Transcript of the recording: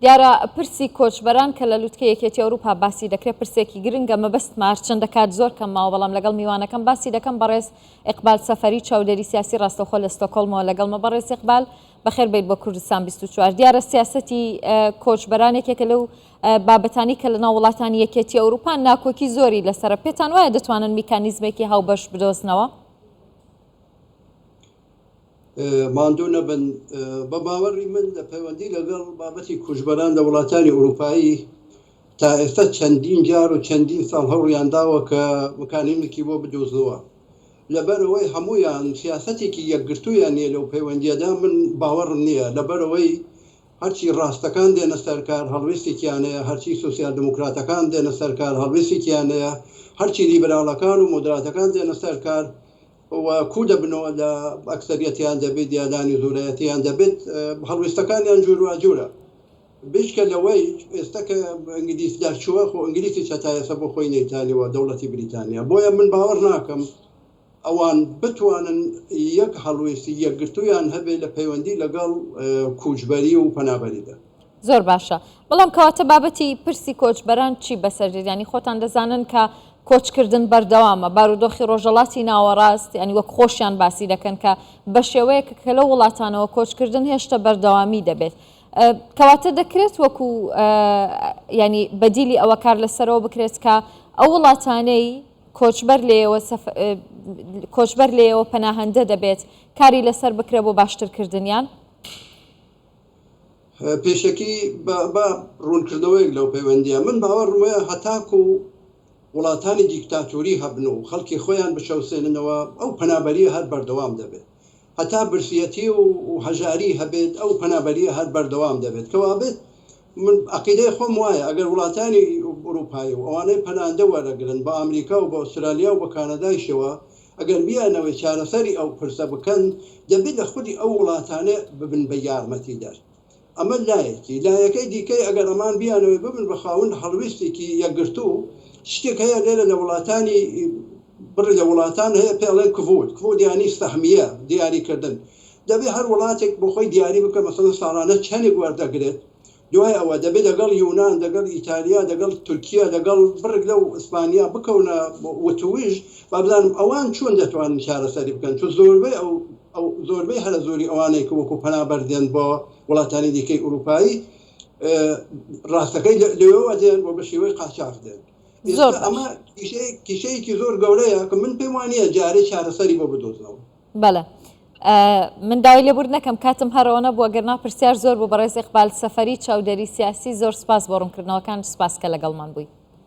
دیارە پرسی کۆچبەران کە لە لووتکە یەکێتی ئەوروپا باسی دەکرێت پرسێکی گرنگە مەبەست مارچەندە کات زۆر کەم ماوە بەڵام لەگەڵ میوانەکەم باسی دەکەم بەڕێز ئیقبال سەفەری چاودێری سیاسی ڕاستەوخۆ لە ستۆکۆڵمەوە لەگەڵمە بەڕێز ئیقبال بەخێر بیت بۆ کوردستان 24 دیارە سیاسەتی کۆچبەرانێکێکە لەو بابەتانی کە لە ناو وڵاتانی یەکێتی ئەوروپا ناکۆکی زۆری لەسەرە پێتان وایە دەتوانن میکانیزمێکی هاوبەش بدۆزنەوە؟ ماندوو نەبن بە باوەڕی من لە پەیوەندی لەگەڵ بابەتی کوژبەران لە وڵاتانی ئەوروپایی تا ئێستا چەندین جار و چەندین ساڵ هەوڵیان داوە کە مکانیزمێکی بۆ بدۆزنەوە لەبەرەوەی هەمویان سیاسەتێکی یەکگرتوویان نیە لەو پەیوەندیەدا من باوەڕم نییە لەبەرەوەی هەرچی ڕاستەکان دێنە سەرکار هەڵوێستێکیانەیە هەرچی سۆسیال دموکراتەکان دێنە سەرکار هەڵوێستێکیانەیە هەرچی لیبرالەکان و مۆدراتەکان دێنە سەرکار و کو دەبنەوە لە ئەکسەریەتیان دەبێت دیادانی زۆرەتیان دەبێت هەڵوێستەکانیان جووروا جوورە بشکە لەوەی ئێستا کە ئەنگلیسدا چووە خۆ ئەنگلیسی چەتایەسە بۆ خۆی نەیتانیەوە دەوڵەتی بریتانیا بۆیە من باوەڕ ناکەم ئەوان بتوانن یەک هەڵوێستی یەکگرتوویان هەبێت لە پەیوەندی لەگەڵ کوچبەری و پەنابەریدا. زۆر باشە بەڵام کەواتە بابەتی پرسی کۆچبەران چی بەسەردێنی خۆتان دەزانن کە کۆچکردن بەردەوامە بارودۆخی ڕۆژەڵاتی ناوەڕاست ینی وەک خۆشیان باسی دەکەن کە بە شێوەیە کە لە وڵاتانەوە کۆچکردن هێشتا بەردەوامی دەبێت کەواتە دەکرێت وەکو ینی بەدیلی ئەوە کار لەسەرەوە بکرێت کە ئەو وڵاتانەی کۆچبەر لێەوە پەناهەندە دەبێت کاری لەسەر بکرێت بۆ باشترکردنیان پێشەکی بە ڕوونکردنەوەیەک لەو پەیوەندیە من باوەڕمەیە هەتاکو وڵاتانی دیکتاتوری هەبن و خەڵکی خۆیان بچەوسێننەوە ئەو پەنابەریە هەر بەردەوام دەبێت هەتا برسیەتی و هەژاری هەبێت ئەو پەنابەریە هەر بەردەوام دەبێت کەوابێت من عقیدەی خۆم وایە ئەگەر وڵاتانی ئەوروپایی و ئەوانەی پەناهەندە وەرەگرن بە ئەمریکا و بە ئوسترالیا و بە کانەدایشەوە ئەگەر بیانەوەی چارەسەری ئەو پرسە بکەن دەبێت لە خودی ئەو وڵاتانێ ببن بە یارمەتیدەر ئەمە لایەکەی دیکەی ئەگەر ئەمان بیانەوەی ببن بە خاوەن هەڵوێستێکی یەکگرتوو شتێک هەیە لێرە لە وڵاتانی بڕی لە وڵاتان هەیە پێڵێن کڤۆت دیانی سەحمیە دیاریکردن دەبێت هەر وڵاتێک بۆ خۆی دیاری بکە مەسەڵەن ساڵانە چەندێک وەردەگرێت دوای ئەوە دەبێت لەگەڵ یونان لەگەڵ ئیتالیا لەگەڵ تورکیا لەگەڵ بڕک لەو ئیسپانیا بکەونە وتویژ با بزانم ئەوان چۆن دەتوانن چارەسەری بکەن چون زۆربەی هەرە زۆری ئەوانەی کە وەکو پەنابەردێن بۆ وڵاتانی دیکەی ئوروپایی ڕاستەکەی لەوەوە دێن بۆ بە شێوەی قاچاق دێن ئەمە کیشەیەکی زۆر گەورەیە کە من پێم وانییە جارێ چارەسەری بۆ بدۆزنەوە. بەڵێ من داوای لێبور نەکەم کاتم هەرەوە نەبووە گەرنا پرسیار زۆر بۆ بەڕێز ئیقبال سەفەری چاودێری سیاسی زۆر سپاس بۆ ڕوونکردنەوەکان سپاس کە لەگەڵمان بووی.